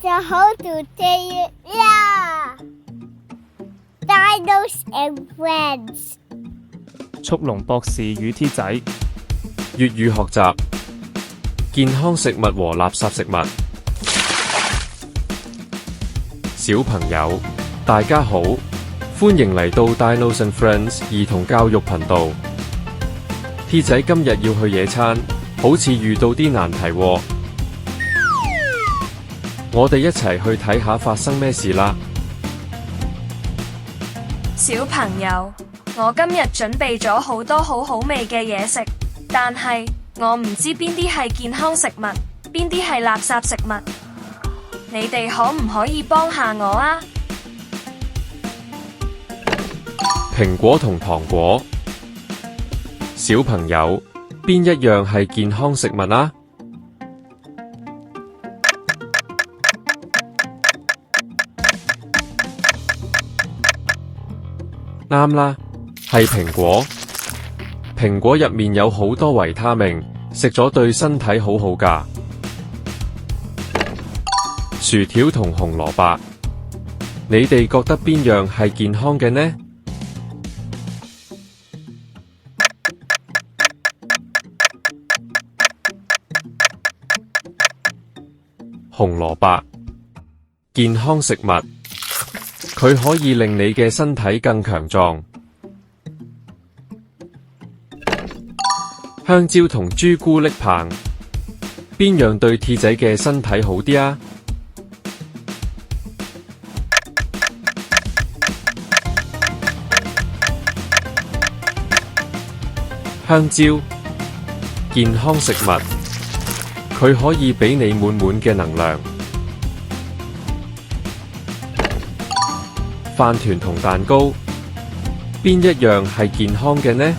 就好做地啦 ！Dinos and Friends， 速龍博士與 T 仔粵語學習健康食物和垃圾食物。小朋友，大家好，歡迎嚟到 Dinos and Friends 兒童教育頻道。T 仔今日要去野餐，好似遇到啲難題喎。我哋一齊去睇下發生咩事啦。小朋友，我今日準備咗好多好好味嘅嘢食，但係我唔知邊啲係健康食物，邊啲係垃圾食物。你哋可唔可以幫下我啊？蘋果同糖果，小朋友，邊一樣係健康食物啊？啱啦，係蘋果。蘋果入面有好多維他命，食咗對身體好好㗎。薯條同紅蘿蔔，你哋覺得邊樣係健康嘅呢？紅蘿蔔，健康食物，佢可以令你嘅身體更強壯。香蕉同朱古力棒，邊樣對 T 仔嘅身體好啲啊？香蕉，健康食物，佢可以俾你滿滿嘅能量。飯團同蛋糕，邊一樣係健康嘅呢？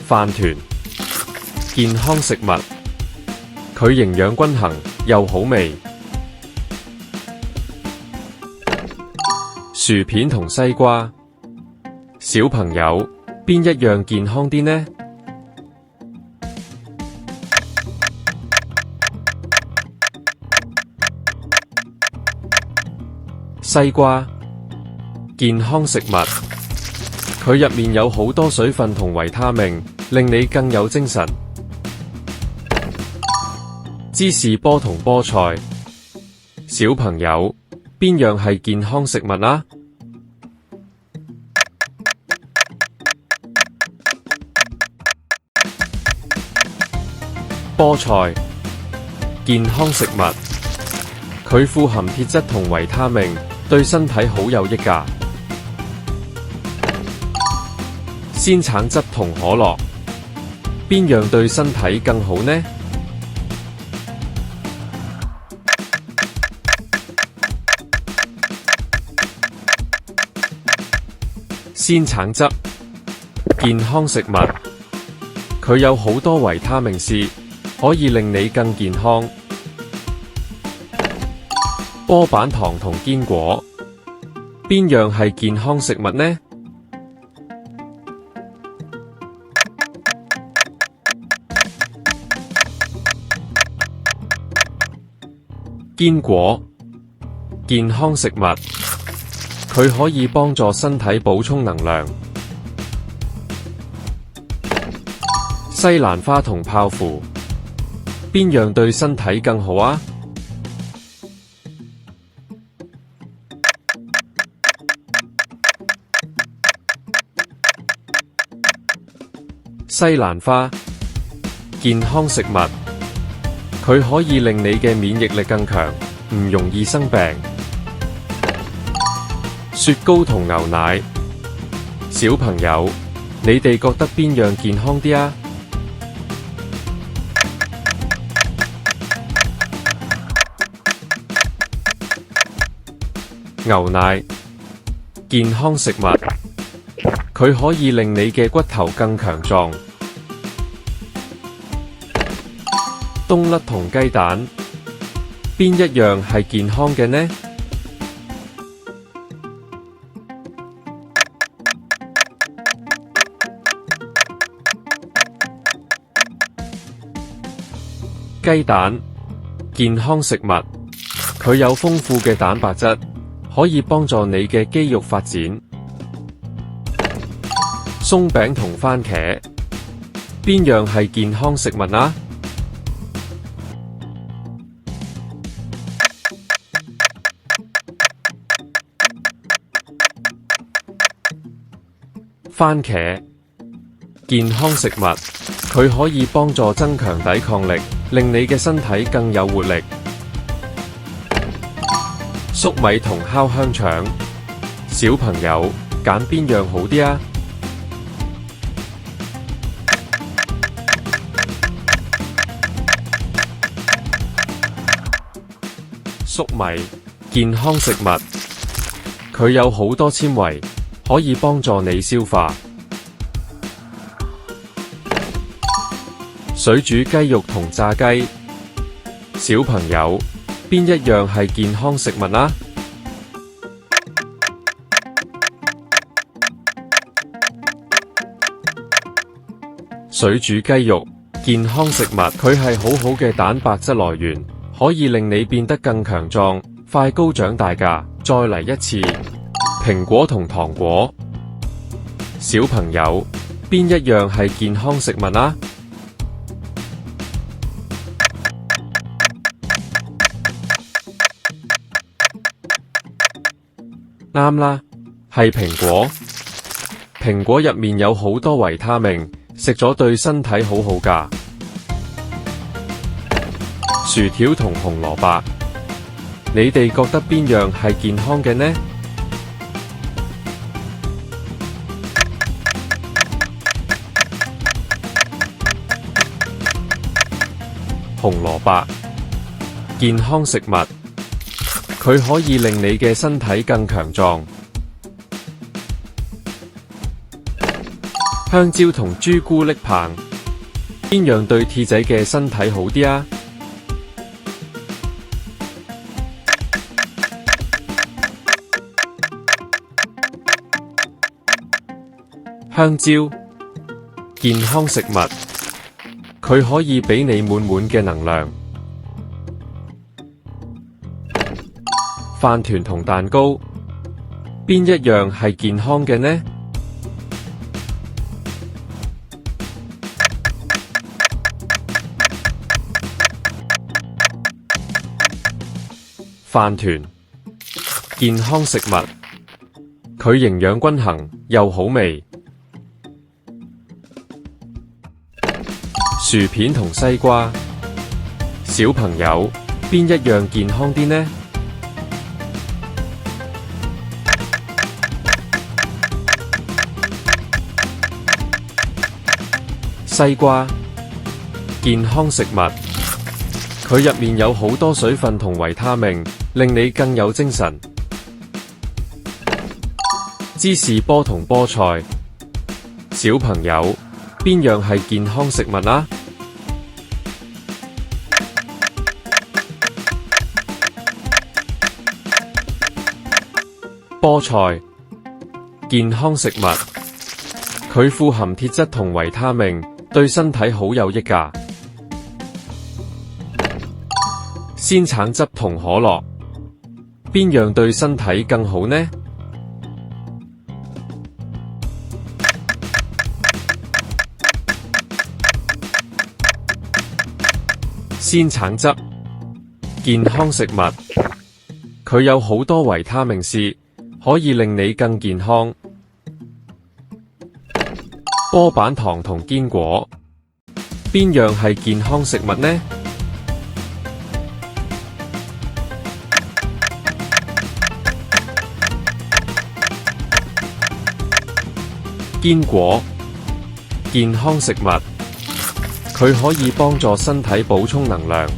飯團，健康食物，佢營養均衡又好味。薯片同西瓜，小朋友，邊一樣健康啲呢？西瓜，健康食物，佢入面有好多水分同維他命，令你更有精神。芝士波同菠菜，小朋友，邊樣係健康食物啊？菠菜，健康食物，佢富含鐵質同維他命，對身體好有益㗎。鮮橙汁同可樂，邊樣對身體更好呢？鮮橙汁，健康食物，佢有好多維他命 C， 可以令你更健康。波板糖同堅果，邊樣係健康食物呢？堅果，健康食物，佢可以幫助身體補充能量。西蘭花同泡芙，邊樣對身體更好啊？西蘭花，健康食物，佢可以令你嘅免疫力更強，唔容易生病。雪糕同牛奶，小朋友，你哋覺得邊樣健康啲啊？牛奶，健康食物，佢可以令你嘅骨頭更強壯。冬甩同雞蛋，邊一樣係健康嘅呢？雞蛋，健康食物，佢有豐富嘅蛋白質，可以幫助你嘅肌肉發展。鬆餅同番茄，邊樣係健康食物啊？番茄，健康食物，佢可以幫助增強抵抗力，令你嘅身體更有活力。粟米同烤香腸，小朋友揀邊樣好啲啊？粟米，健康食物，佢有好多纖維，可以幫助你消化。水煮雞肉同炸雞，小朋友邊一樣係健康食物啊？水煮雞肉，健康食物，佢係好好嘅蛋白質來源，可以令你變得更強壯，快高長大㗎。再嚟一次，蘋果同糖果，小朋友邊一樣係健康食物啊？啱啦，係蘋果。蘋果入面有好多維他命，食咗對身體好好㗎。薯條同紅蘿蔔，你哋覺得邊樣係健康嘅呢？紅蘿蔔，健康食物，佢可以令你嘅身體更強壯。香蕉同朱古力棒，邊樣對 T 仔嘅身體好啲啊？香蕉，健康食物，佢可以俾你滿滿嘅能量。飯團同蛋糕，邊一樣係健康嘅呢？飯團，健康食物，佢營養均衡又好味。薯片同西瓜，小朋友邊一樣健康啲呢？西瓜，健康食物，佢入面有好多水分同維他命，令你更有精神。芝士波同菠菜，小朋友邊樣係健康食物啊？菠菜，健康食物，佢富含鐵質同維他命，對身體好有益㗎。鮮橙汁同可樂，邊樣對身體更好呢？鮮橙汁，健康食物，佢有好多維他命 C， 可以令你更健康。波板糖同堅果，邊樣係健康食物呢？堅果，健康食物，佢可以幫助身體補充能量。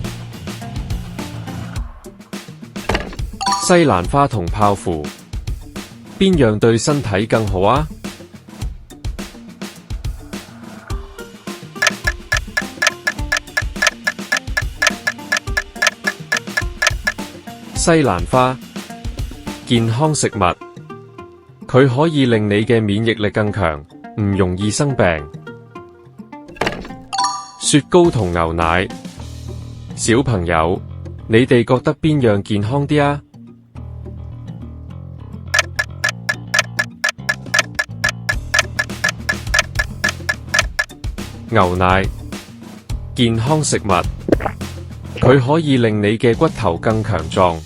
西蘭花同泡芙，邊樣對身體更好啊？西蘭花，健康食物，佢可以令你嘅免疫力更強，唔容易生病。雪糕同牛奶，小朋友，你哋覺得邊樣健康啲啊？牛奶，健康食物，佢可以令你嘅骨頭更強壯。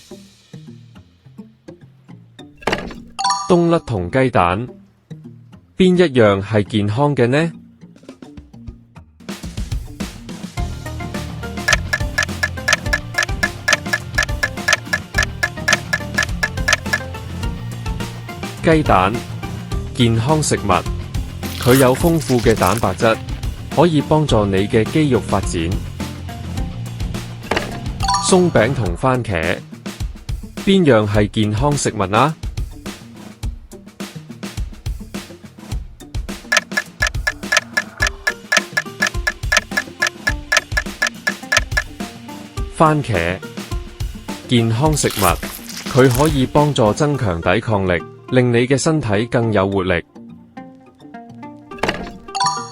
冬甩同雞蛋，邊一樣係健康嘅呢？雞蛋，健康食物，佢有豐富嘅蛋白質，可以幫助你嘅肌肉發展。鬆餅同番茄，邊樣係健康食物啊？番茄，健康食物，佢可以幫助增強抵抗力，令你嘅身體更有活力。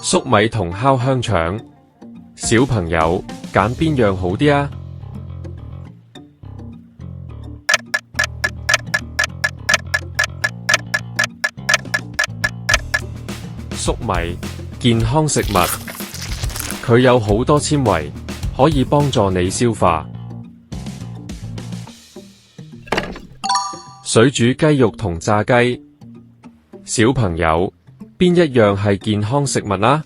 粟米同烤香腸，小朋友揀邊樣好啲啊？粟米，健康食物，佢有好多纖維，可以幫助你消化。水煮雞肉同炸雞，小朋友邊一樣係健康食物啊？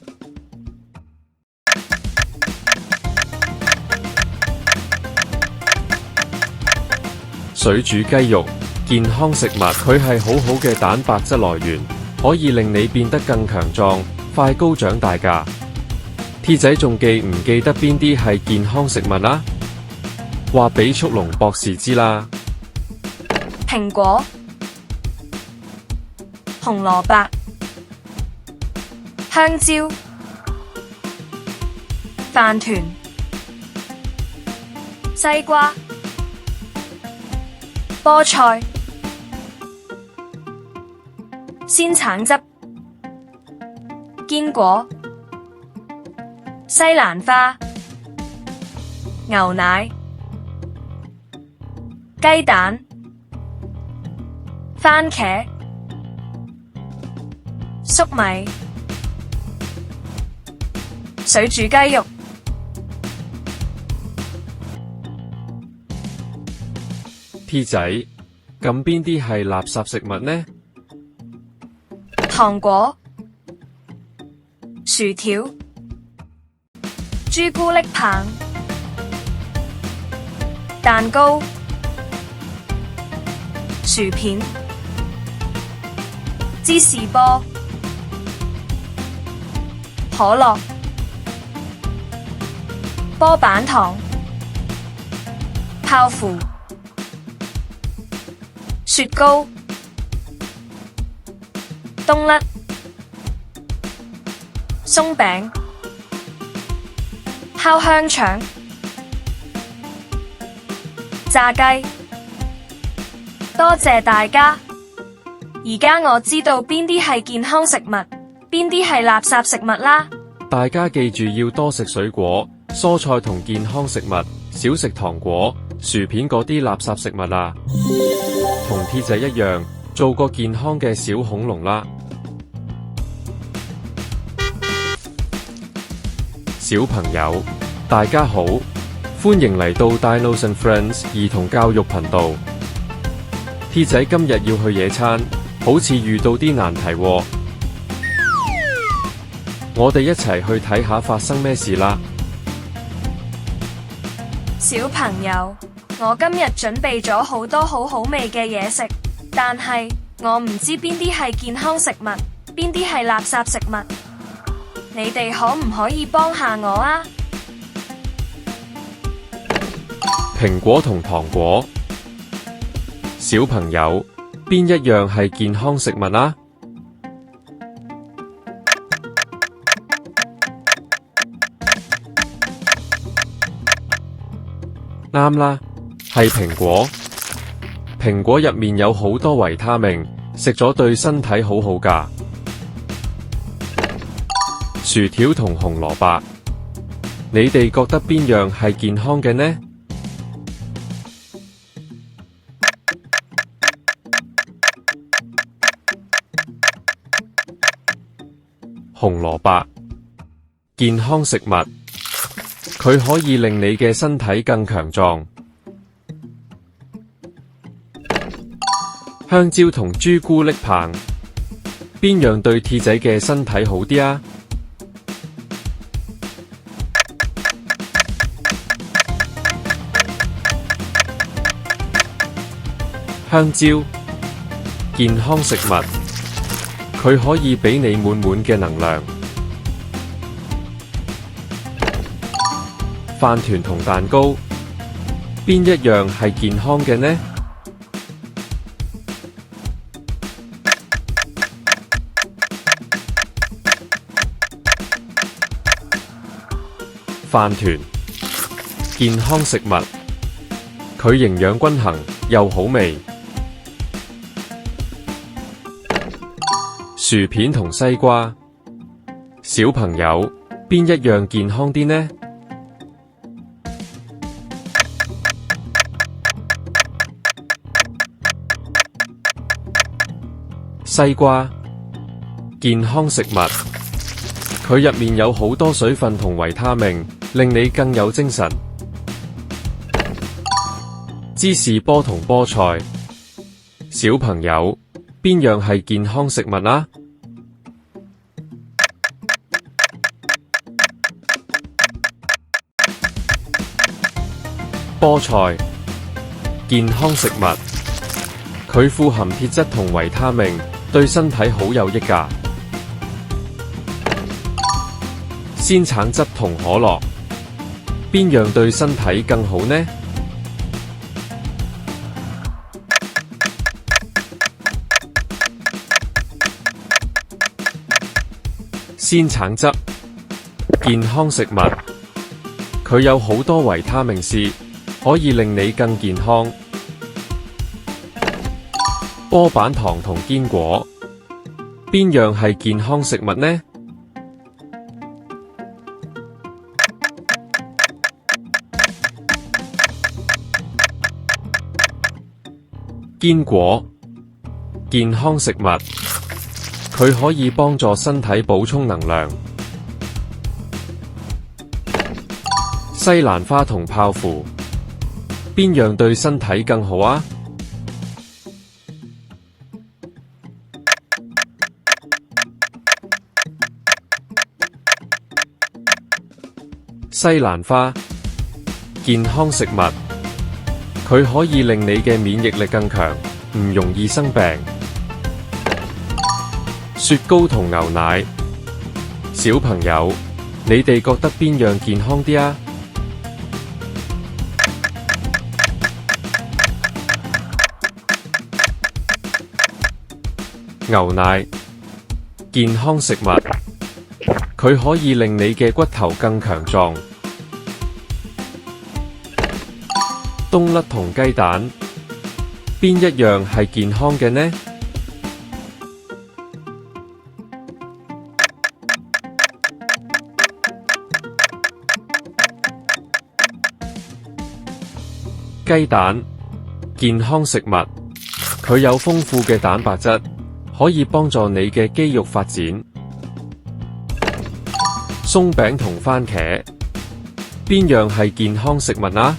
水煮雞肉，健康食物，佢係好好嘅蛋白質來源，可以令你變得更強壯，快高長大㗎。T 仔仲記唔記得邊啲係健康食物啊？話俾速龍博士知啦。蘋果、紅蘿蔔、香蕉、飯團、西瓜、菠菜、鮮橙汁、堅果、西蘭花、牛奶、雞蛋、番茄、粟米、水煮雞肉。T 仔，咁邊啲係垃圾食物呢？糖果、薯條、朱古力棒、蛋糕、薯片、芝士波、可樂、波板糖、泡芙、雪糕、冬甩、鬆餅、烤香腸、炸雞。多謝大家，而家我知道邊啲係健康食物，邊啲係垃圾食物啦。大家記住要多食水果、蔬菜同健康食物，少食糖果、薯片嗰啲垃圾食物啊。同 T 仔一樣，做個健康嘅小恐龍啦。小朋友，大家好，歡迎嚟到 Dinos and Friends 兒童教育頻道。T 仔今日要去野餐，好似遇到啲難題喎。我哋一齊去睇下發生咩事啦。小朋友，我今日準備咗好多好好味嘅嘢食，但係我唔知邊啲係健康食物，邊啲係垃圾食物。你哋可唔可以幫下我啊？蘋果同糖果，小朋友邊一樣係健康食物啊？啱啦，係蘋果。蘋果入面有好多維他命，食咗對身體好好㗎。薯條同紅蘿蔔，你哋覺得邊樣係健康嘅呢？紅蘿蔔，健康食物，佢可以令你嘅身體更強壯。香蕉同朱古力棒，邊樣對 T 仔嘅身體好啲啊？香蕉，健康食物，佢可以俾你滿滿嘅能量。飯團同蛋糕，邊一樣係健康嘅呢？飯團，健康食物，佢營養均衡又好味。薯片同西瓜，小朋友邊一樣健康啲呢？西瓜，健康食物，佢入面有好多水分同維他命，令你更有精神。芝士波同菠菜，小朋友邊樣係健康食物啊？菠菜，健康食物，佢富含鐵質同維他命，對身體好有益㗎。鮮橙汁同可樂，邊樣對身體更好呢？鮮橙汁，健康食物，佢有好多維他命 C， 可以令你更健康。波板糖同堅果，邊樣係健康食物呢？堅果，健康食物，佢可以幫助身體補充能量。西蘭花同泡芙，邊樣對身體更好啊？西蘭花，健康食物，佢可以令你嘅免疫力更強，唔容易生病。雪糕同牛奶，小朋友，你哋覺得邊樣健康啲啊？牛奶，健康食物，佢可以令你嘅骨頭更強壯。冬甩同雞蛋，邊一樣係健康嘅呢？雞蛋，健康食物，佢有豐富嘅蛋白質，可以幫助你嘅肌肉發展。鬆餅同番茄，邊樣係健康食物啊？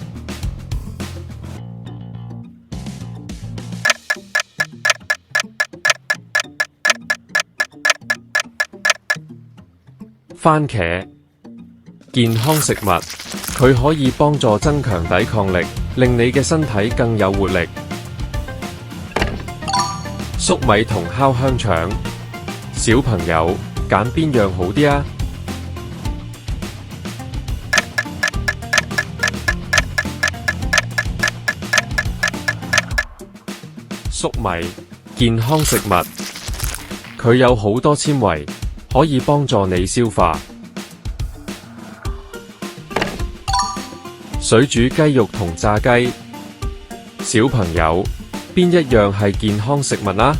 番茄，健康食物，佢可以幫助增強抵抗力，令你嘅身體更有活力。粟米同烤香腸，小朋友揀邊樣好啲啊？粟米，健康食物，佢有好多纖維，可以幫助你消化。水煮雞肉同炸雞，小朋友邊一樣係健康食物啊？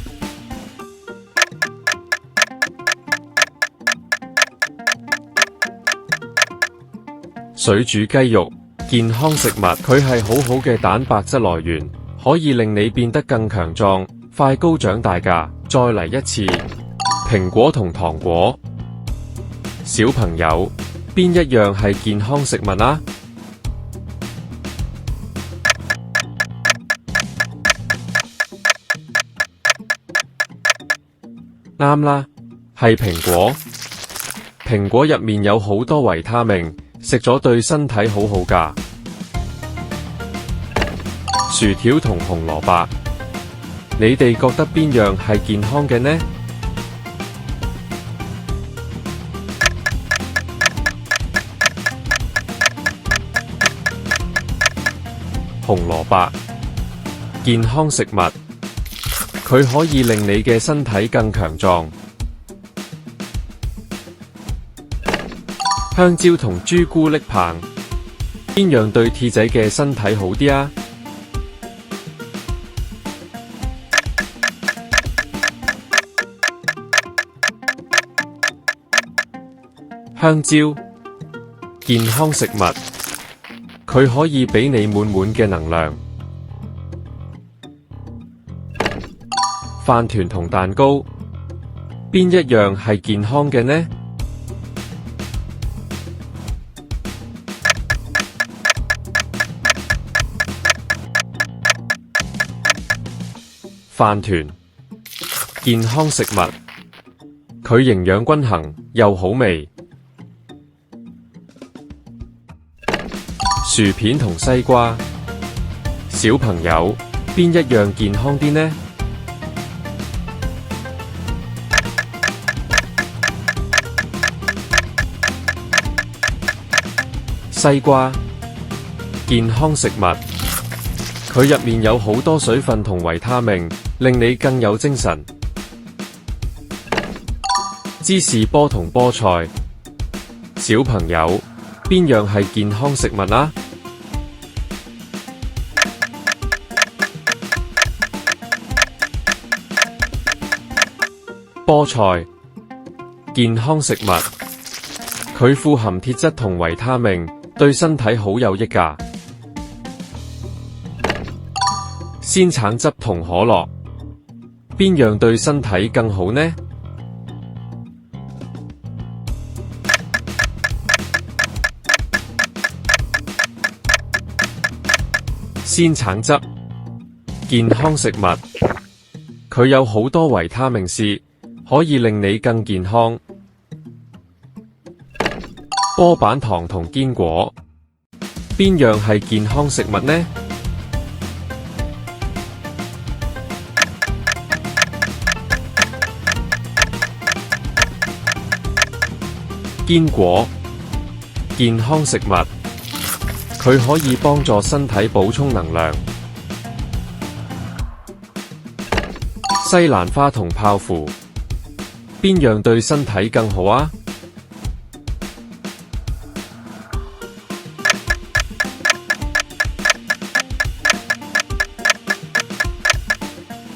水煮雞肉，健康食物，佢係好好嘅蛋白質來源，可以令你變得更強壯，快高長大㗎。再嚟一次，蘋果同糖果。小朋友，邊一樣係健康食物啊？啱啦，係蘋果。蘋果入面有好多維他命，食咗對身體好好㗎。薯條同紅蘿蔔，你哋覺得邊樣係健康嘅呢？紅蘿蔔，健康食物，佢可以令你嘅身體更強壯。香蕉同朱古力棒，邊樣對 T 仔嘅身體好啲啊？香蕉，健康食物，佢可以俾你滿滿嘅能量。飯團同蛋糕，邊一樣係健康嘅呢？飯團，健康食物，佢營養均衡又好味。薯片同西瓜，小朋友，邊一樣健康啲呢？西瓜，健康食物，佢入面有好多水分同維他命，令你更有精神。芝士波同菠菜，小朋友，邊樣係健康食物啊？菠菜，健康食物，佢富含鐵質同維他命，對身體好有益㗎。鮮橙汁同可樂，邊樣對身體更好呢？鮮橙汁，健康食物，佢有好多維他命 C， 可以令你更健康。波板糖同堅果，邊樣係健康食物呢？堅果，健康食物，佢可以幫助身體補充能量。西蘭花同泡芙，邊樣對身體更好啊？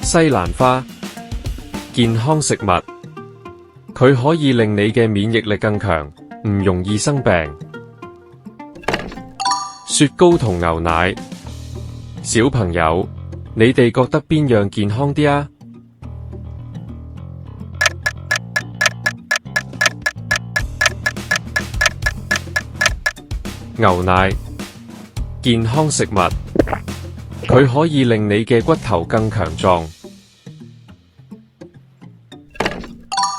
西蘭花，健康食物，佢可以令你嘅免疫力更強，唔容易生病。雪糕同牛奶，小朋友，你哋覺得邊樣健康啲啊？牛奶，健康食物，佢可以令你嘅骨頭更強壯。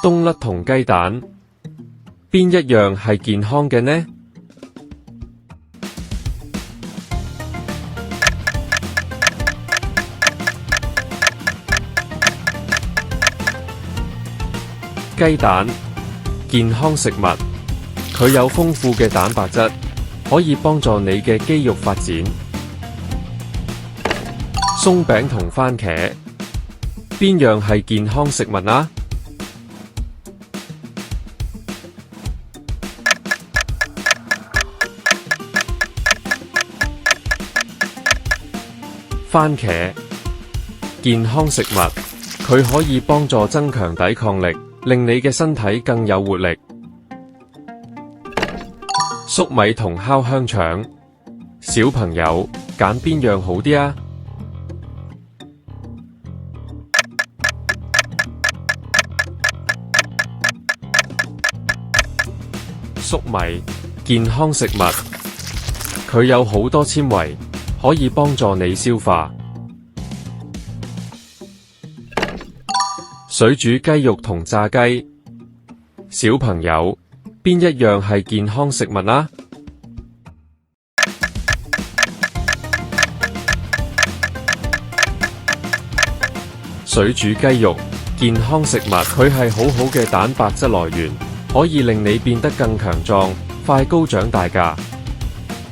冬甩同雞蛋，邊一樣係健康嘅呢？雞蛋，健康食物，佢有豐富嘅蛋白質，可以幫助你嘅肌肉發展。鬆餅同番茄，邊樣係健康食物啊？番茄，健康食物，佢可以幫助增強抵抗力，令你嘅身體更有活力。粟米同烤香腸，小朋友揀邊樣好啲啊？粟米，健康食物，佢有好多纖維，可以幫助你消化。水煮雞肉同炸雞，小朋友邊一樣係健康食物啊？水煮雞肉，健康食物，佢係好好嘅蛋白質來源，可以令你變得更強壯，快高長大㗎。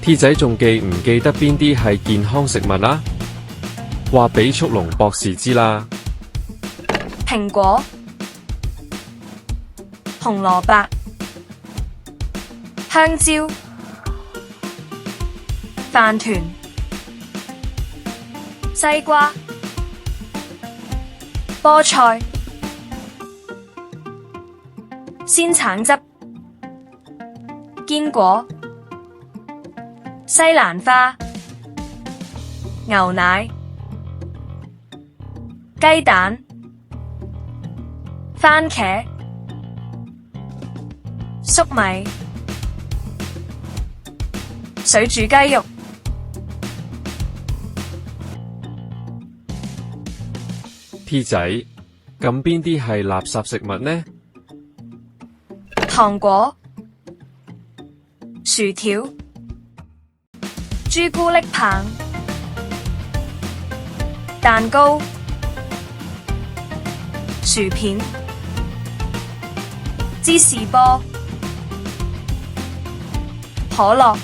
T 仔仲記唔記得邊啲係健康食物啊？話俾速龍博士知啦。蘋果、紅蘿蔔、香蕉、飯團、西瓜、菠菜、鮮橙汁、堅果、西蘭花、牛奶、雞蛋、番茄、粟米、水煮雞肉。T 仔，咁邊啲係垃圾食物呢？糖果、薯條、朱古力棒、蛋糕、薯片、芝士波、可樂、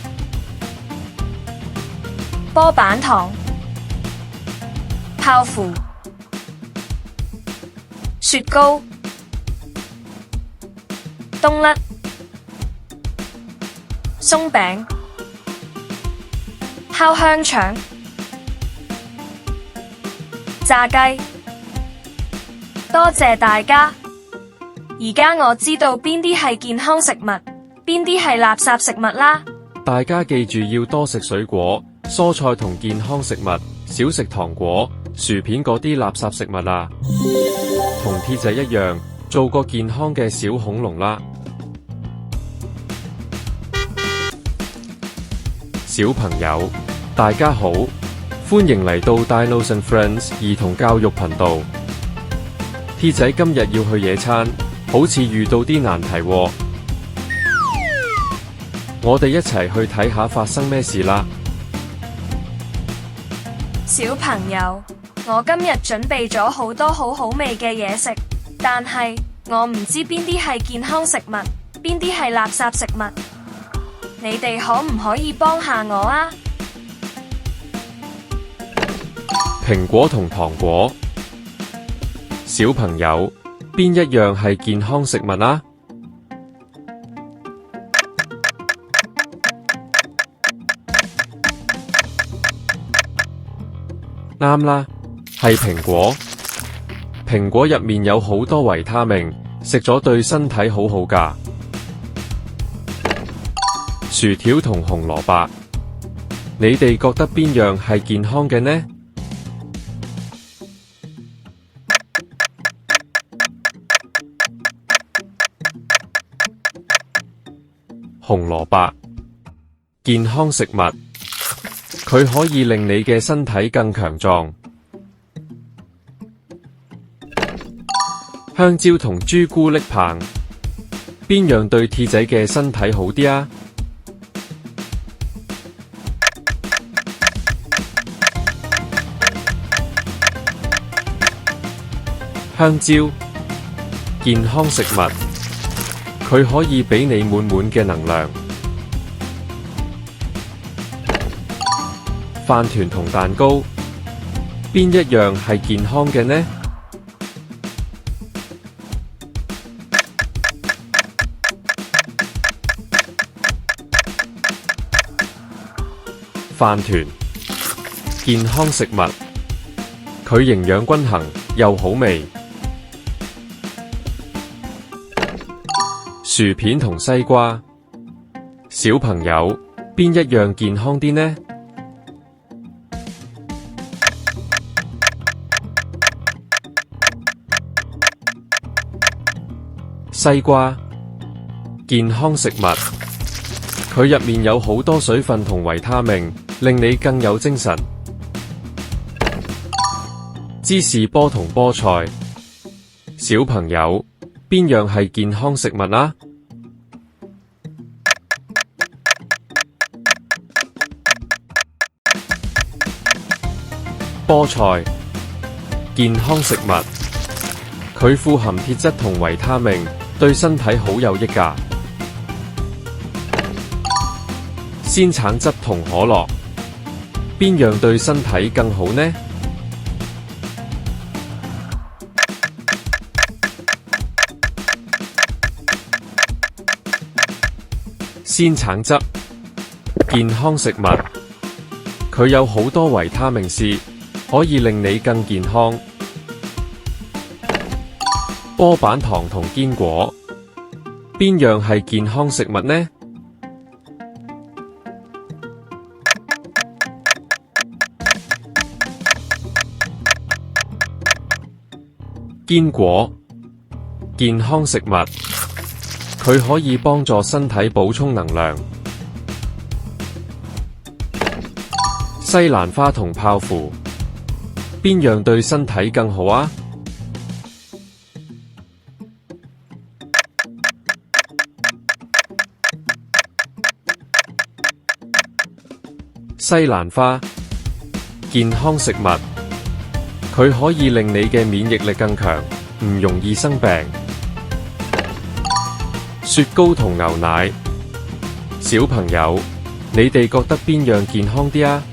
波板糖、泡芙、雪糕、冬甩、鬆餅、烤香腸、炸雞。多謝大家，而家我知道邊啲係健康食物，邊啲係垃圾食物啦。大家記住要多食水果、蔬菜同健康食物，少食糖果、薯片嗰啲垃圾食物啊。同 T 仔一樣，做個健康嘅小恐龍啦。小朋友，大家好，歡迎嚟到 Dinos and Friends 兒童教育頻道。T 仔今日要去野餐，好似遇到啲難題喎。我哋一齊去睇下發生咩事啦。小朋友，我今日準備咗好多好好味嘅嘢食，但係我唔知邊啲係健康食物，邊啲係垃圾食物。你哋可唔可以幫下我啊？蘋果同糖果，小朋友邊一樣係健康食物啊？啱啦，係蘋果。蘋果入面有好多維他命，食咗對身體好好㗎。薯條同紅蘿蔔，你哋覺得邊樣係健康嘅呢？紅蘿蔔，健康食物，佢可以令你嘅身體更強壯。香蕉同朱古力棒，邊樣對 T 仔嘅身體好啲啊？香蕉，健康食物，佢可以俾你滿滿嘅能量。飯團同蛋糕，邊一樣係健康嘅呢？飯團，健康食物，佢營養均衡又好味。薯片同西瓜，小朋友，邊一樣健康啲呢？西瓜，健康食物，佢入面有好多水分同維他命，令你更有精神。芝士波同菠菜，小朋友，邊樣係健康食物啊？菠菜，健康食物，佢富含鐵質同維他命，對身體好有益㗎。鮮橙汁同可樂，邊樣對身體更好呢？鮮橙汁，健康食物，佢有好多維他命 C， 可以令你更健康。波板糖同堅果，邊樣係健康食物呢？堅果，健康食物，佢可以幫助身體補充能量。西蘭花同泡芙，邊樣對身體更好啊？西蘭花，健康食物，佢可以令你嘅免疫力更強，唔容易生病。雪糕同牛奶，小朋友，你哋覺得邊樣健康啲啊？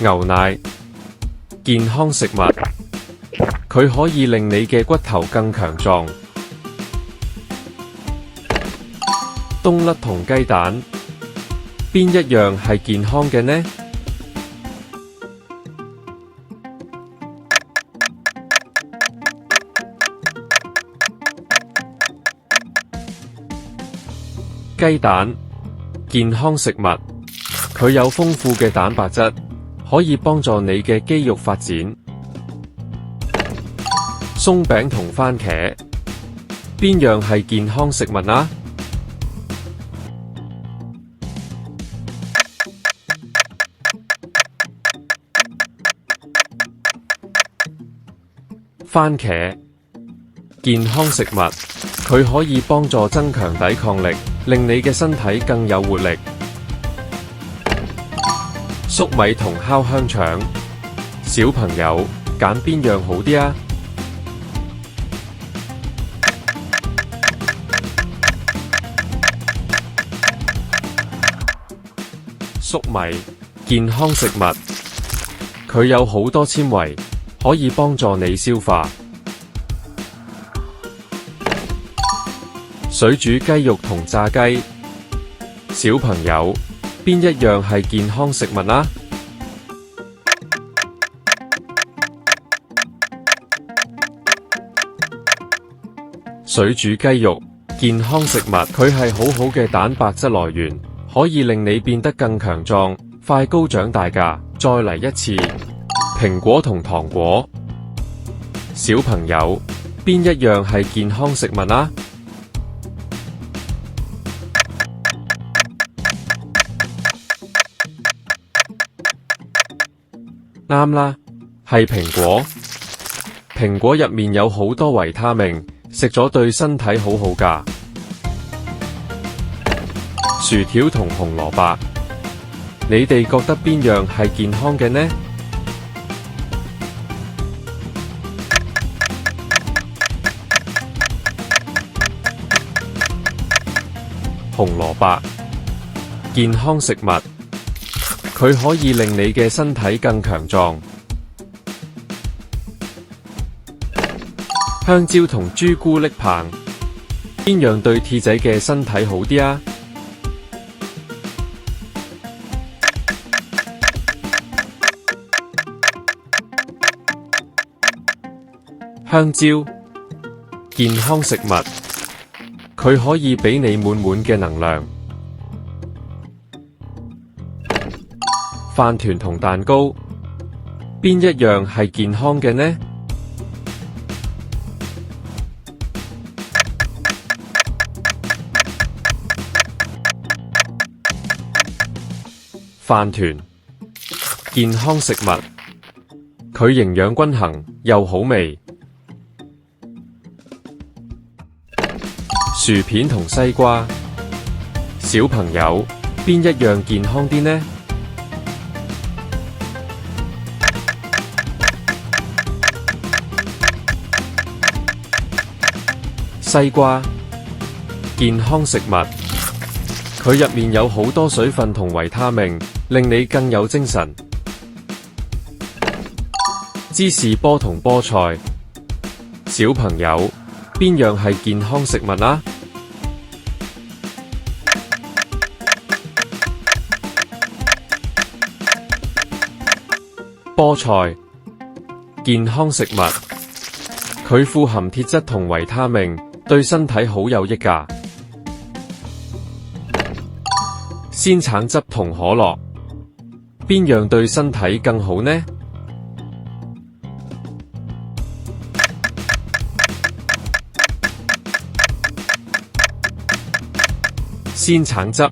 牛奶，健康食物，佢可以令你嘅骨頭更強壯。冬甩同雞蛋，邊一樣係健康嘅呢？雞蛋，健康食物，佢有豐富嘅蛋白質，可以幫助你嘅肌肉發展。鬆餅同番茄，邊樣係健康食物啊？番茄，健康食物，佢可以幫助增強抵抗力，令你嘅身體更有活力。粟米同烤香腸，小朋友揀邊樣好啲啊？粟米，健康食物，佢有好多纖維，可以幫助你消化。水煮雞肉同炸雞，小朋友邊一樣係健康食物啊？水煮雞肉，健康食物，佢係好好嘅蛋白質來源，可以令你變得更強壯，快高長大㗎。再嚟一次，蘋果同糖果，小朋友邊一樣係健康食物啊？啱啦，係蘋果。蘋果入面有好多維他命，食咗對身體好好㗎。薯條同紅蘿蔔，你哋覺得邊樣係健康嘅呢？紅蘿蔔，健康食物，佢可以令你嘅身體更強壯。香蕉同朱古力棒，邊樣對鐵仔嘅身體好啲啊？香蕉，健康食物，佢可以俾你滿滿嘅能量。飯團同蛋糕，邊一樣係健康嘅呢？飯團，健康食物，佢營養均衡又好味。薯片同西瓜，小朋友，邊一樣健康啲呢？西瓜，健康食物，佢入面有好多水分同維他命，令你更有精神。芝士波同菠菜，小朋友，邊樣係健康食物啊？菠菜，健康食物，佢富含鐵質同維他命，對身體好有益㗎。鮮橙汁同可樂，邊樣對身體更好呢？鮮橙汁，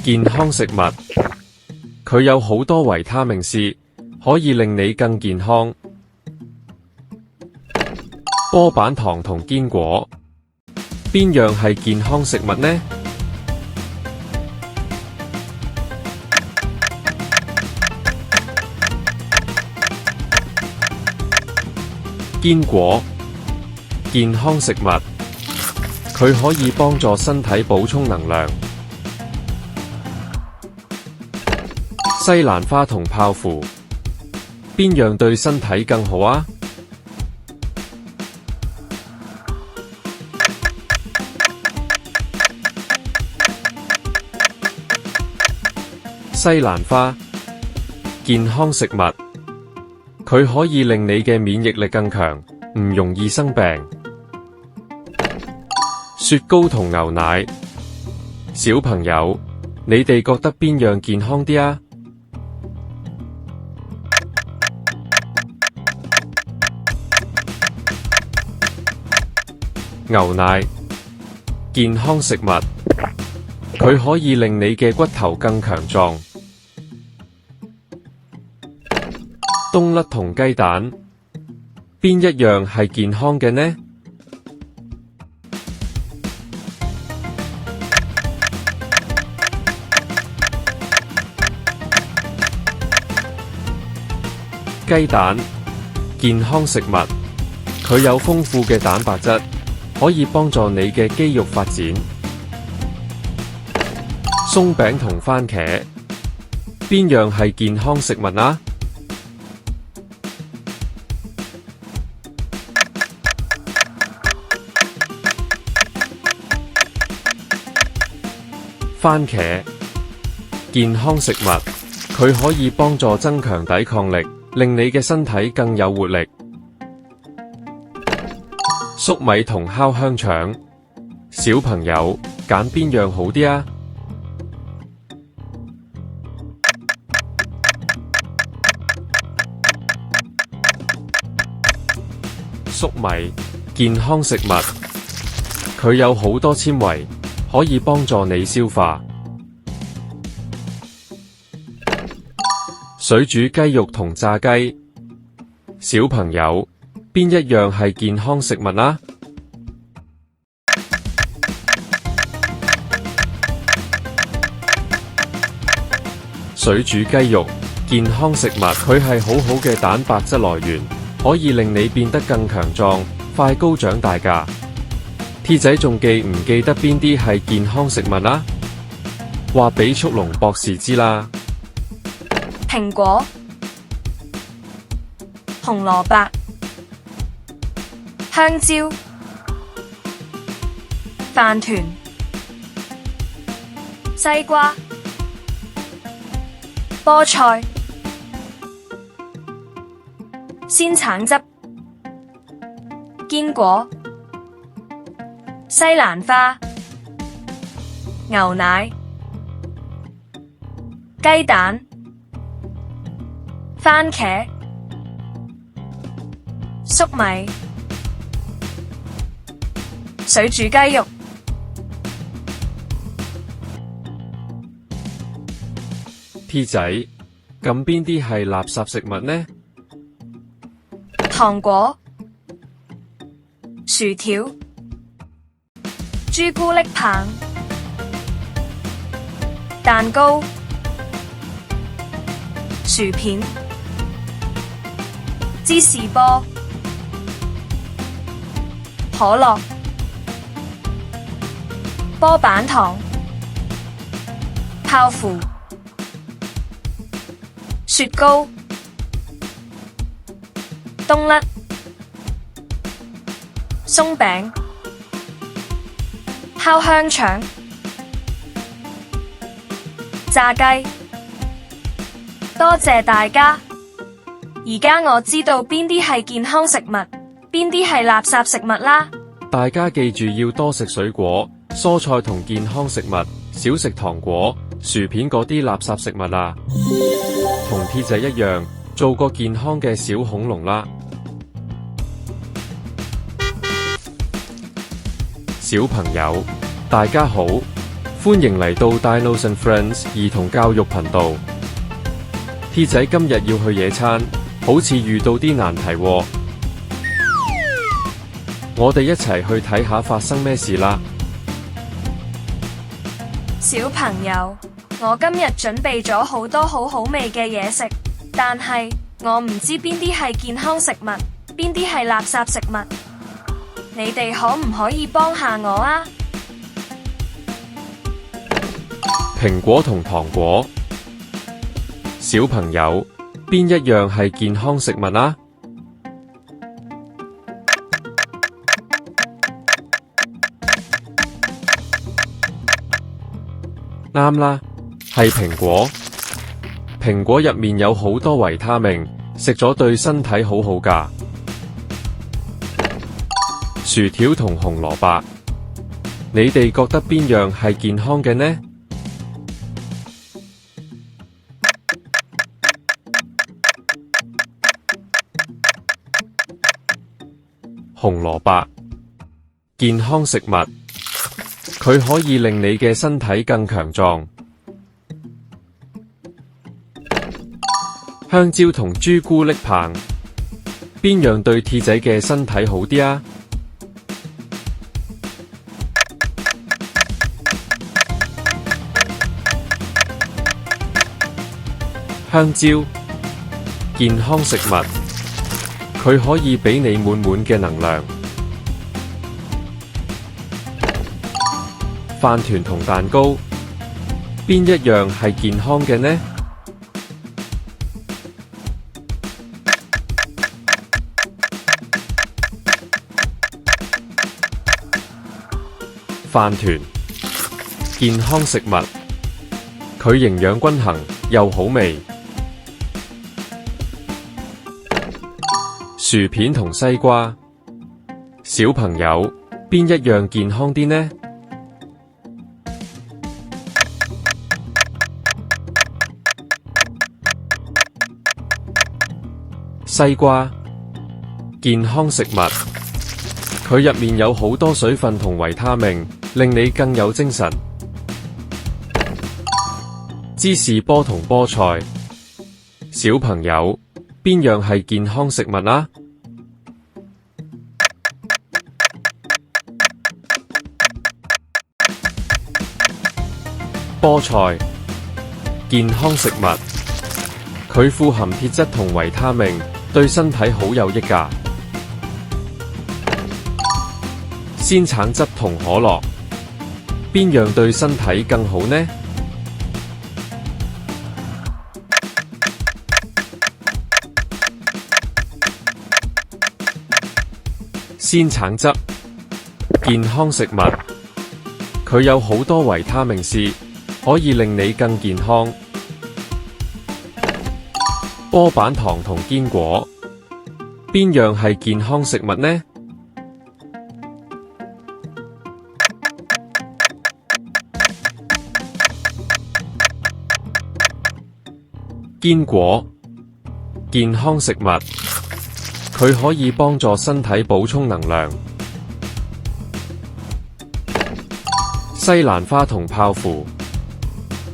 健康食物，佢有好多維他命 C， 可以令你更健康。波板糖同堅果，邊樣係健康食物呢？堅果，健康食物，佢可以幫助身體補充能量。西蘭花同泡芙，邊樣對身體更好啊？西蘭花，健康食物，佢可以令你嘅免疫力更強，唔容易生病。雪糕同牛奶，小朋友，你哋覺得邊樣健康啲啊？牛奶，健康食物，佢可以令你嘅骨頭更強壯。冬甩同雞蛋，邊一樣係健康嘅呢？雞蛋，健康食物，佢有豐富嘅蛋白質，可以幫助你嘅肌肉發展。鬆餅同番茄，邊樣係健康食物啊？番茄，健康食物，佢可以幫助增強抵抗力，令你嘅身體更有活力。粟米同烤香腸，小朋友，揀邊樣好啲啊？粟米，健康食物，佢有好多纖維，可以幫助你消化。水煮雞肉同炸雞，小朋友，邊一樣係健康食物啊？水煮雞肉，健康食物，佢係好好嘅蛋白質來源，可以令你變得更強壯，快高長大㗎。T 仔仲記唔記得邊啲係健康食物啊？話俾速龍博士知啦。蘋果、紅蘿蔔、香蕉、飯團、西瓜、菠菜、鮮橙汁、堅果、西蘭花、牛奶、雞蛋、番茄、粟米、水煮雞肉。T 仔，咁邊啲係垃圾食物呢？糖果、薯條、朱古力棒、蛋糕、薯片、芝士波、可樂、波板糖、泡芙、雪糕、冬甩、鬆餅、烤香腸、炸雞。多謝大家，而家我知道邊啲係健康食物，邊啲係垃圾食物啦。大家記住要多食水果、蔬菜同健康食物，少食糖果、薯片嗰啲垃圾食物啦。同 T 仔一樣，做個健康嘅小恐龍啦。小朋友，大家好，歡迎嚟到 Dinos and Friends 兒童教育頻道。T 仔今日要去野餐，好似遇到啲難題喎。我哋一齊去睇下發生咩事啦。小朋友，我今日準備咗好多好味嘅嘢食，但係我唔知邊啲係健康食物，邊啲係垃圾食物。你哋可唔可以幫下我啊？蘋果同糖果，小朋友，邊一樣係健康食物啊？啱啦，係蘋果。蘋果入面有好多維他命，食咗對身體好好㗎。薯條同紅蘿蔔，你哋覺得邊樣係健康嘅呢？紅蘿蔔，健康食物，佢可以令你嘅身體更強壯。香蕉同朱古力棒，邊樣對 T 仔嘅身體好啲啊？香蕉，健康食物，佢可以俾你滿滿嘅能量。飯團同蛋糕，邊一樣係健康嘅呢？飯團，健康食物，佢營養均衡又好味。薯片同西瓜，小朋友，邊一樣健康啲呢？西瓜，健康食物，佢入面有好多水分同維他命，令你更有精神。芝士波同菠菜，小朋友，邊樣係健康食物啊？菠菜，健康食物，佢富含鐵質同維他命，對身體好有益㗎。鮮橙汁同可樂，邊樣對身體更好呢？鮮橙汁，健康食物，佢有好多維他命 C， 可以令你更健康。波板糖同堅果，邊樣係健康食物呢？堅果，健康食物，佢可以幫助身體補充能量。西蘭花同泡芙，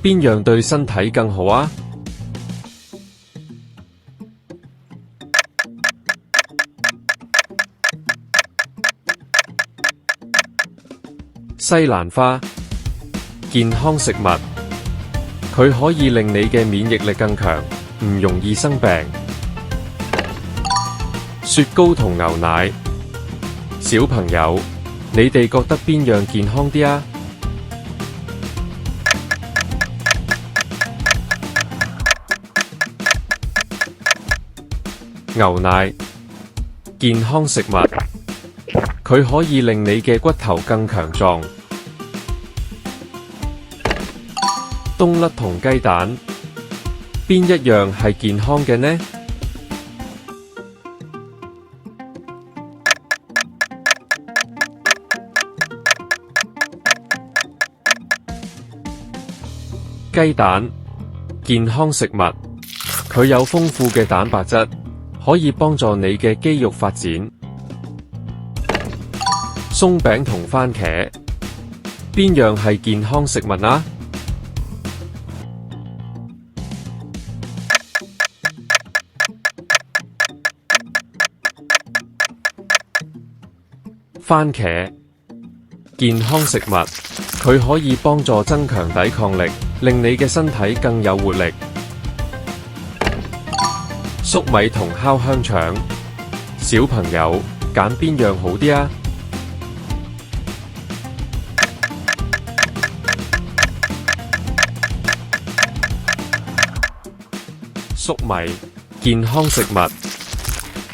邊樣對身體更好啊？西蘭花，健康食物，佢可以令你嘅免疫力更強，唔容易生病。雪糕同牛奶，小朋友，你哋覺得邊樣健康啲啊？牛奶，健康食物，佢可以令你嘅骨頭更強壯。冬甩同雞蛋，邊一樣係健康嘅呢？雞蛋，健康食物，佢有豐富嘅蛋白質，可以幫助你嘅肌肉發展。鬆餅同番茄，邊樣係健康食物啊？番茄，健康食物，佢可以幫助增強抵抗力，令你嘅身體更有活力。粟米同烤香腸，小朋友揀邊樣好啲啊？粟米，健康食物，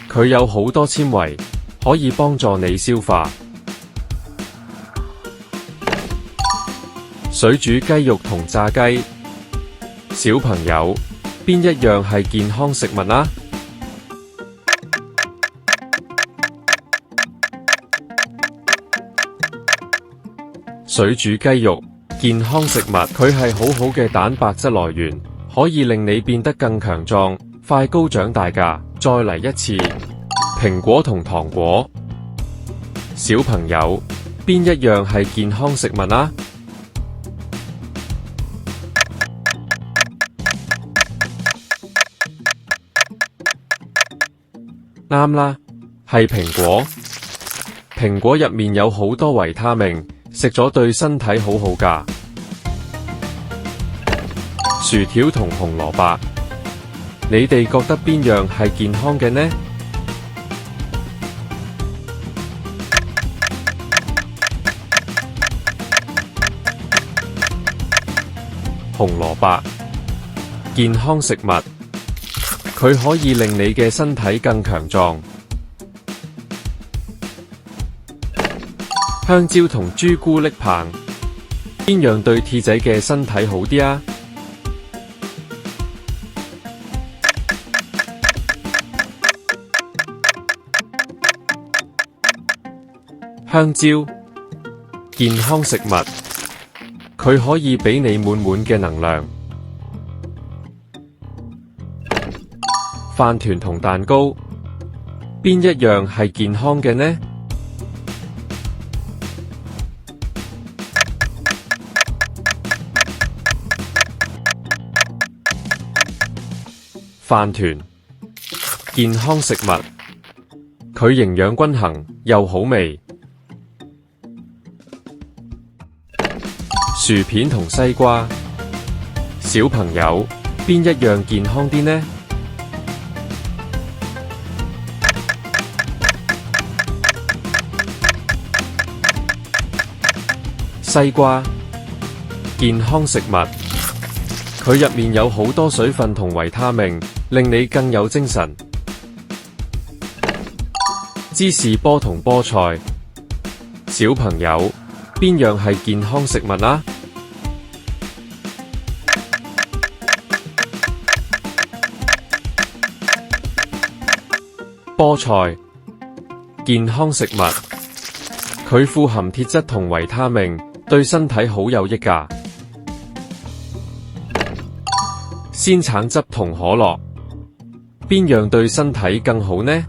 佢有好多纖維，可以幫助你消化。水煮雞肉同炸雞，小朋友邊一樣係健康食物啊？水煮雞肉，健康食物，佢係好好嘅蛋白質來源，可以令你變得更強壯，快高長大㗎。再嚟一次，蘋果同糖果，小朋友邊一樣係健康食物啊？啱啦，係蘋果。蘋果入面有好多維他命，食咗對身體好好㗎。薯條同紅蘿蔔，你哋覺得邊樣係健康嘅呢？紅蘿蔔，健康食物，佢可以令你嘅身體更強壯。香蕉同朱古力棒，邊樣對 T 仔嘅身體好啲啊？香蕉，健康食物，佢可以俾你滿滿嘅能量。飯團同蛋糕，邊一樣係健康嘅呢？飯團，健康食物，佢營養均衡又好味。薯片同西瓜，小朋友邊一樣健康啲呢？西瓜，健康食物，佢入面有好多水分同維他命，令你更有精神。芝士波同菠菜，小朋友邊樣係健康食物啊？菠菜，健康食物，佢富含鐵質同維他命，對身體好有益㗎。鮮橙汁同可樂，邊樣對身體更好呢？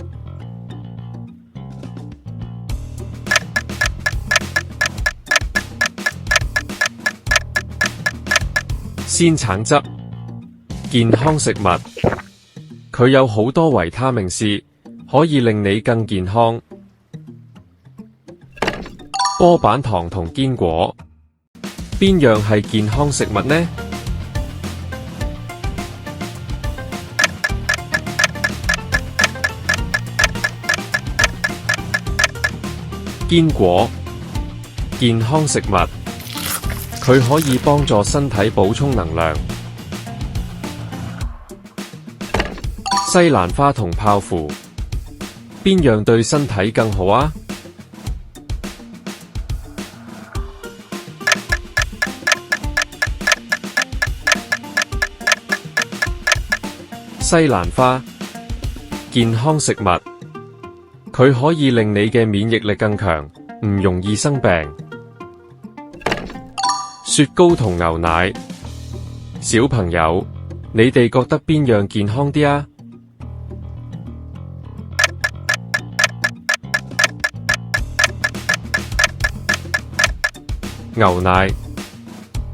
鮮橙汁，健康食物，佢有好多維他命 C， 可以令你更健康。波板糖同堅果，邊樣係健康食物呢？堅果，健康食物，佢可以幫助身體補充能量。西蘭花同泡芙，邊樣對身體更好啊？西蘭花，健康食物，佢可以令你嘅免疫力更強，唔容易生病。雪糕同牛奶，小朋友，你哋覺得邊樣健康啲啊？牛奶，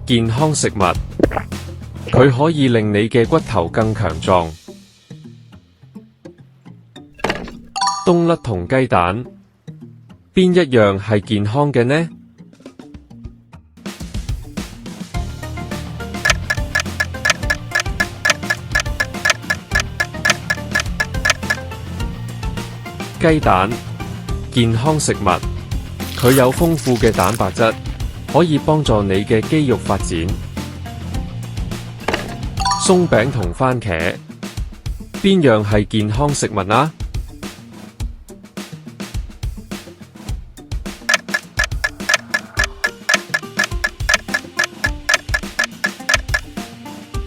健康食物，佢可以令你嘅骨頭更強壯。冬甩同雞蛋，邊一樣係健康嘅呢？雞蛋，健康食物，佢有豐富嘅蛋白質，可以幫助你嘅肌肉發展。鬆餅同番茄，邊樣係健康食物啊？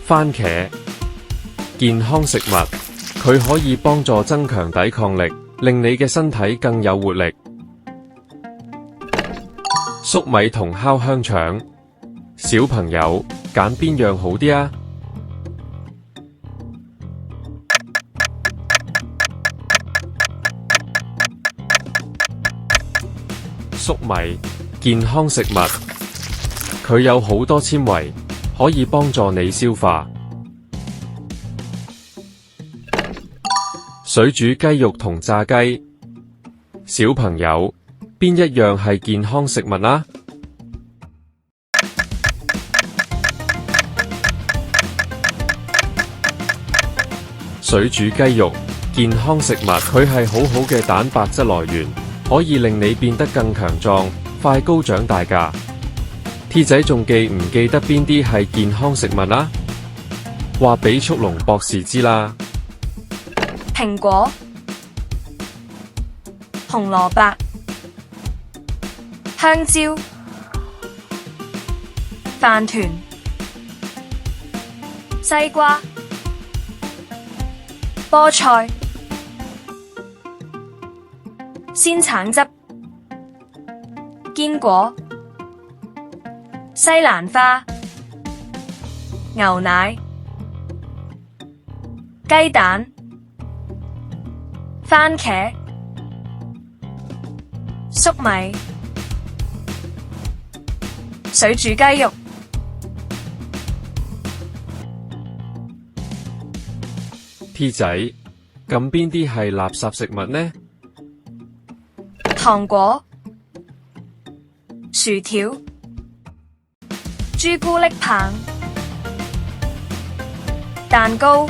番茄，健康食物，佢可以幫助增強抵抗力，令你嘅身體更有活力。粟米同烤香腸，小朋友揀邊樣好啲啊？粟米，健康食物，佢有好多纖維，可以幫助你消化。水煮雞肉同炸雞，小朋友邊一樣係健康食物啊？水煮雞肉，健康食物，佢係好好嘅蛋白質來源，可以令你變得更強壯，快高長大㗎。T 仔仲記唔記得邊啲係健康食物啊？話俾速龍博士知啦。蘋果、紅蘿蔔、香蕉、飯團、西瓜、菠菜、鮮橙汁、堅果、西蘭花、牛奶、雞蛋、番茄、粟米、水煮雞肉。T 仔，咁邊啲係垃圾食物呢？糖果、薯條、朱古力棒、蛋糕、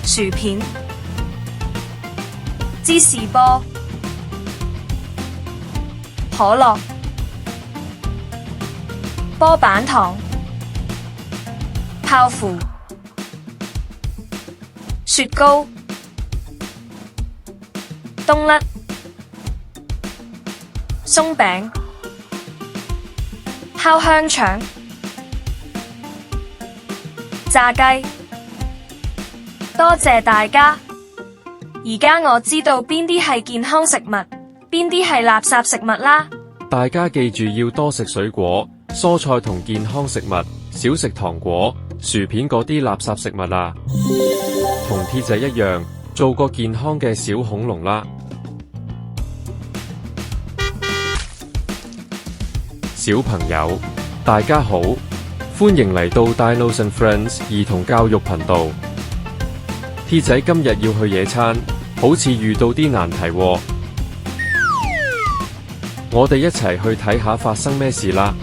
薯片、芝士波、可樂、波板糖、泡芙、雪糕、冬甩、鬆餅、烤香腸、炸雞。多謝大家，而家我知道邊啲係健康食物，邊啲係垃圾食物啦。大家記住要多食水果、蔬菜同健康食物，少食糖果、薯片嗰啲垃圾食物啊，同鐵仔一樣，做個健康嘅小恐龍啦。小朋友，大家好，歡迎嚟到 Dinos and Friends 兒童教育頻道。鐵仔今日要去野餐，好似遇到啲難題喎。我哋一齊去睇下發生咩事啦。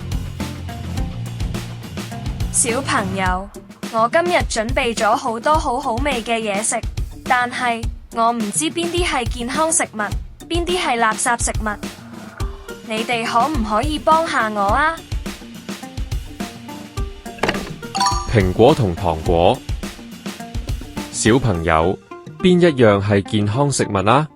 小朋友，我今日準備咗好多好味嘅嘢食，但係我唔知邊啲係健康食物，邊啲係垃圾食物。你哋可唔可以幫下我啊？蘋果同糖果，小朋友，邊一樣係健康食物啊？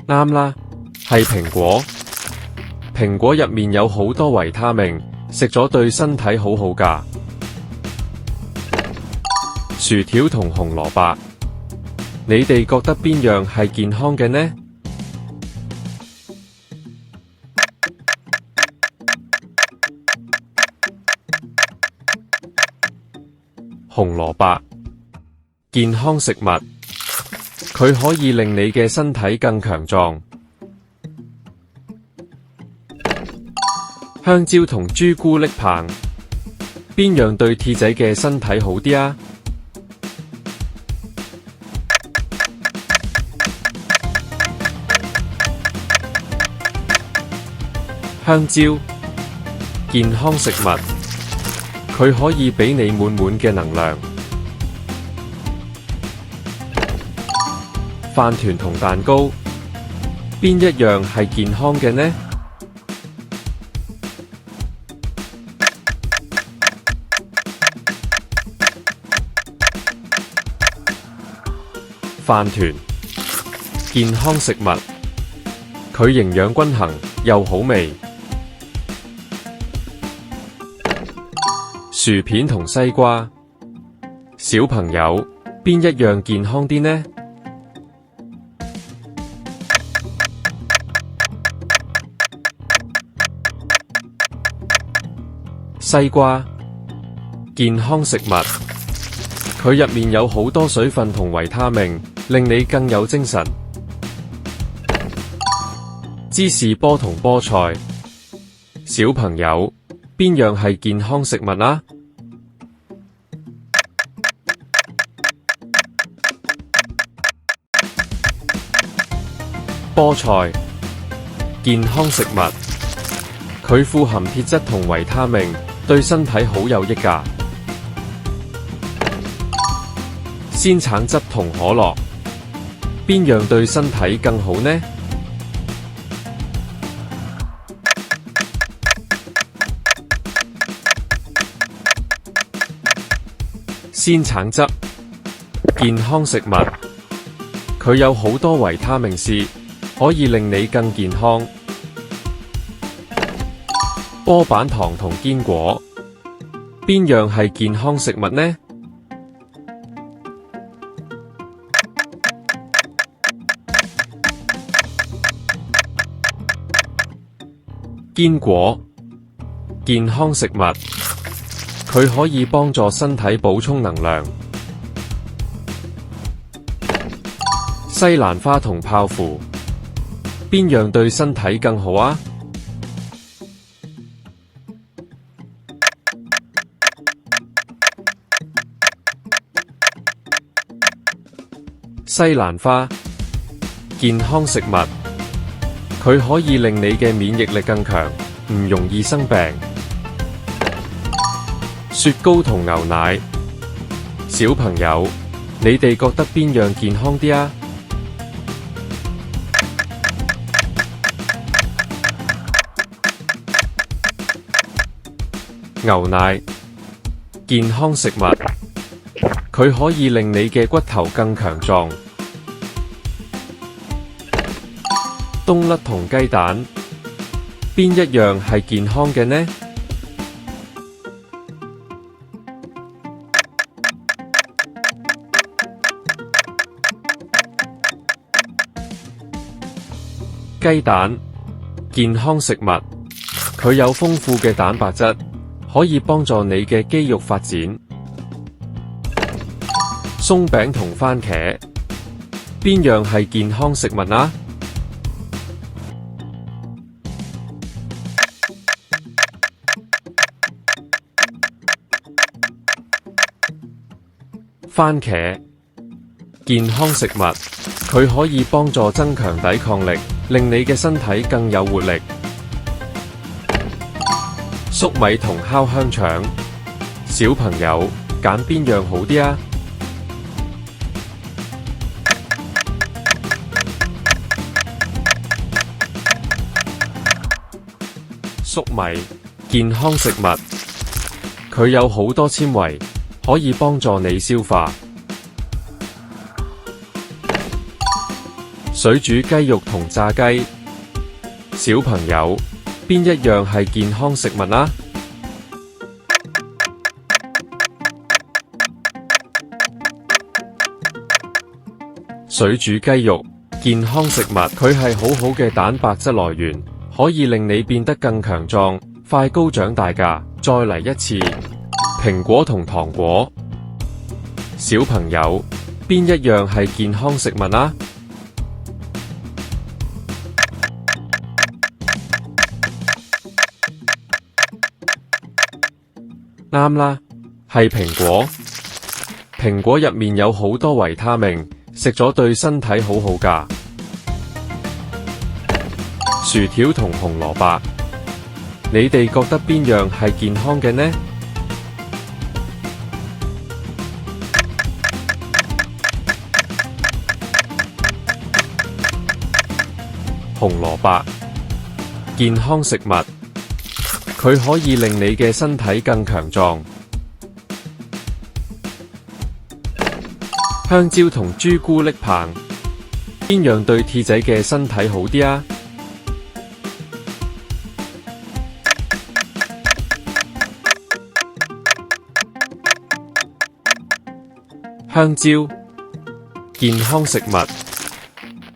啱啦，係蘋果。蘋果入面有好多維他命，食咗對身體好好㗎。薯條同紅蘿蔔，你哋覺得邊樣係健康嘅呢？紅蘿蔔，健康食物，佢可以令你嘅身體更強壯。香蕉同朱古力棒，邊樣對鐵仔嘅身體好啲啊？香蕉，健康食物，佢可以俾你滿滿嘅能量。飯團同蛋糕，邊一樣係健康嘅呢？飯團，健康食物，佢營養均衡又好味。薯片同西瓜，小朋友，邊一樣健康啲呢？西瓜，健康食物，佢入面有好多水分同維他命，令你更有精神。芝士波同菠菜，小朋友，邊樣係健康食物啊？菠菜，健康食物，佢富含鐵質同維他命，對身體好有益㗎。鮮橙汁同可樂，邊樣對身體更好呢？鮮橙汁，健康食物，佢有好多維他命 C， 可以令你更健康。波板糖同堅果，邊樣係健康食物呢？堅果，健康食物，佢可以幫助身體補充能量。西蘭花同泡芙，邊樣對身體更好啊？西蘭花，健康食物，佢可以令你嘅免疫力更強，唔容易生病。雪糕同牛奶，小朋友，你哋覺得邊樣健康啲啊？牛奶，健康食物，佢可以令你嘅骨頭更強壯。冬甩同雞蛋，邊一樣係健康嘅呢？雞蛋，健康食物，佢有豐富嘅蛋白質，可以幫助你嘅肌肉發展。鬆餅同番茄，邊樣係健康食物啊？番茄，健康食物，佢可以幫助增強抵抗力，令你嘅身體更有活力。粟米同烤香腸，小朋友揀邊樣好啲啊？粟米，健康食物，佢有好多纖維，可以幫助你消化。水煮雞肉同炸雞，小朋友邊一樣係健康食物啊？水煮雞肉，健康食物，佢係好好嘅蛋白質來源，可以令你變得更強壯，快高長大㗎。再嚟一次，蘋果同糖果，小朋友邊一樣係健康食物啊？啱啦，係蘋果。蘋果入面有好多維他命，食咗對身體好好㗎。薯條同紅蘿蔔，你哋覺得邊樣係健康嘅呢？紅蘿蔔，健康食物，佢可以令你嘅身體更強壯。香蕉同朱古力棒，邊樣對 T 仔嘅身體好啲啊？香蕉，健康食物，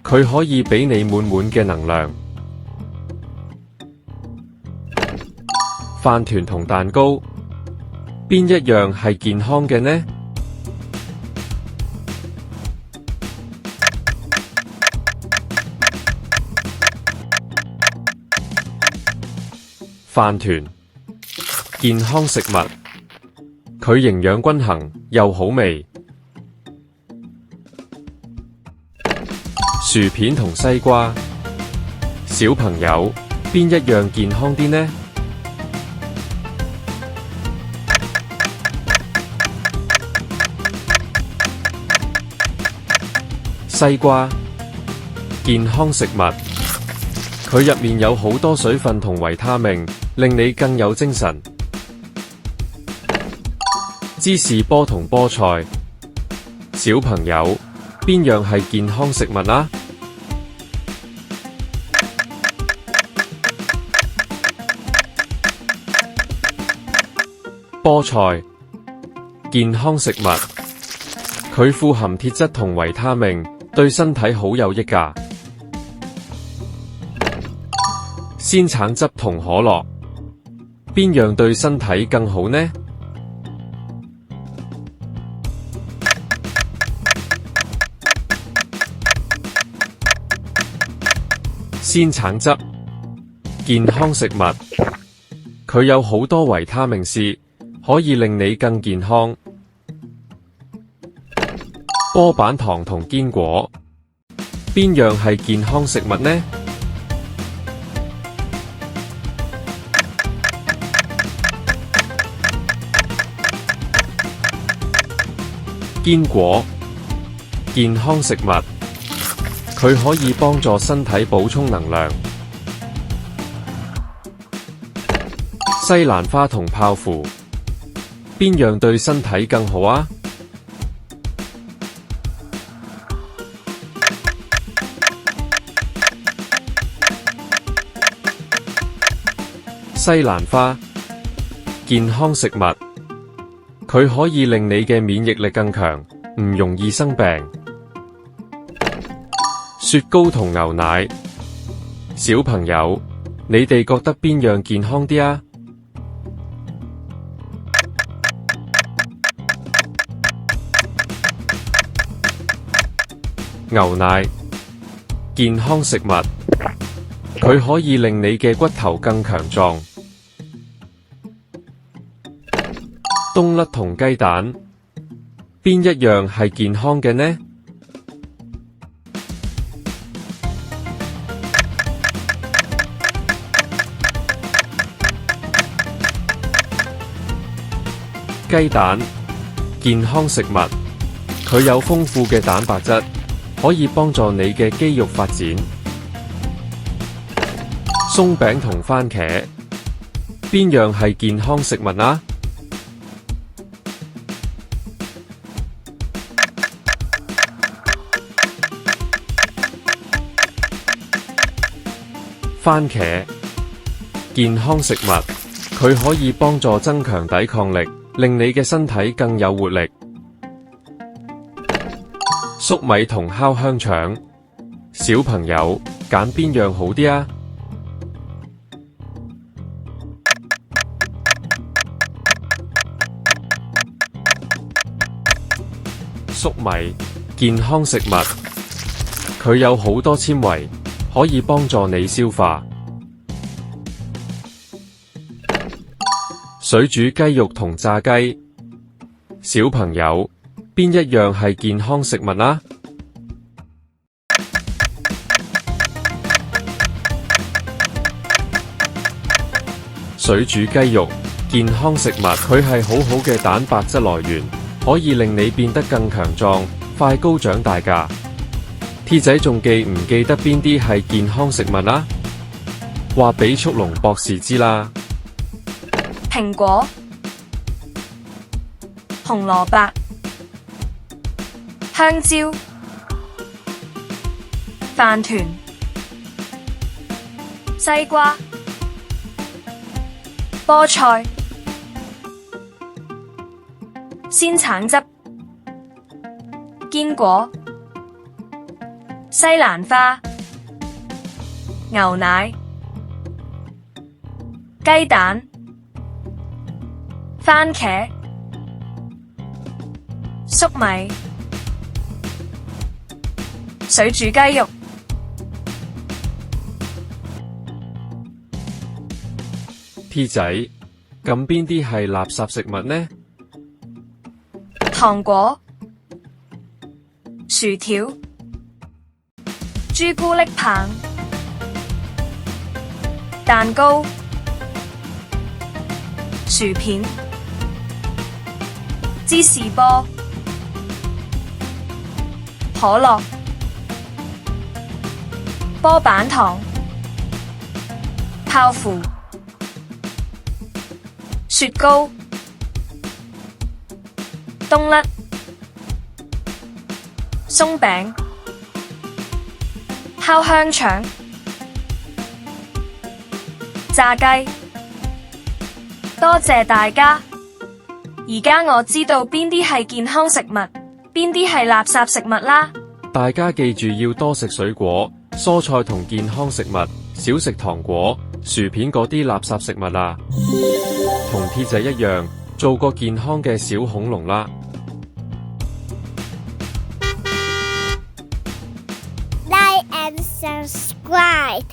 佢可以俾你滿滿嘅能量。飯團同蛋糕，邊一樣係健康嘅呢？飯團，健康食物，佢營養均衡又好味。薯片同西瓜，小朋友邊一樣健康啲呢？西瓜，健康食物，佢入面有好多水分同維他命，令你更有精神。芝士波同菠菜，小朋友邊樣係健康食物啊？菠菜，健康食物，佢富含鐵質同維他命，對身體好有益㗎。鮮橙汁同可樂，邊樣對身體更好呢？鮮橙汁，健康食物，佢有好多維他命 C， 可以令你更健康。波板糖同堅果，邊樣係健康食物呢？堅果，健康食物，佢可以幫助身體補充能量。西蘭花同泡芙，邊樣對身體更好啊？西蘭花，健康食物，佢可以令你嘅免疫力更強，唔容易生病。雪糕同牛奶，小朋友，你哋覺得邊樣健康啲啊？牛奶，健康食物，佢可以令你嘅骨頭更強壯。冬甩同雞蛋，邊一樣係健康嘅呢？雞蛋，健康食物，佢有豐富嘅蛋白質，可以幫助你嘅肌肉發展。鬆餅同番茄，邊樣係健康食物啊？番茄，健康食物，佢可以幫助增強抵抗力，令你嘅身體更有活力。粟米同烤香腸，小朋友揀邊樣好啲啊？粟米，健康食物，佢有好多纖維，可以幫助你消化。水煮雞肉同炸雞，小朋友邊一樣係健康食物啊？水煮雞肉，健康食物，佢係好好嘅蛋白質來源，可以令你變得更強壯，快高長大㗎。T 仔仲記唔記得邊啲係健康食物啊？話俾速龍博士知啦。蘋果、紅蘿蔔、香蕉、飯團、西瓜、菠菜、鮮橙汁、堅果、西蘭花、牛奶、雞蛋、番茄、粟米、水煮雞肉。T 仔，咁邊啲係垃圾食物呢？糖果、薯條、朱古力棒、蛋糕、薯片、芝士波、可樂、波板糖、泡芙、雪糕、冬甩、鬆餅、烤香腸、炸雞。多謝大家，而家我知道邊啲係健康食物，邊啲係垃圾食物啦。大家記住要多食水果、蔬菜同健康食物，少食糖果、薯片嗰啲垃圾食物啊。同 T 仔一樣，做個健康嘅小恐龍啦。Like and subscribe.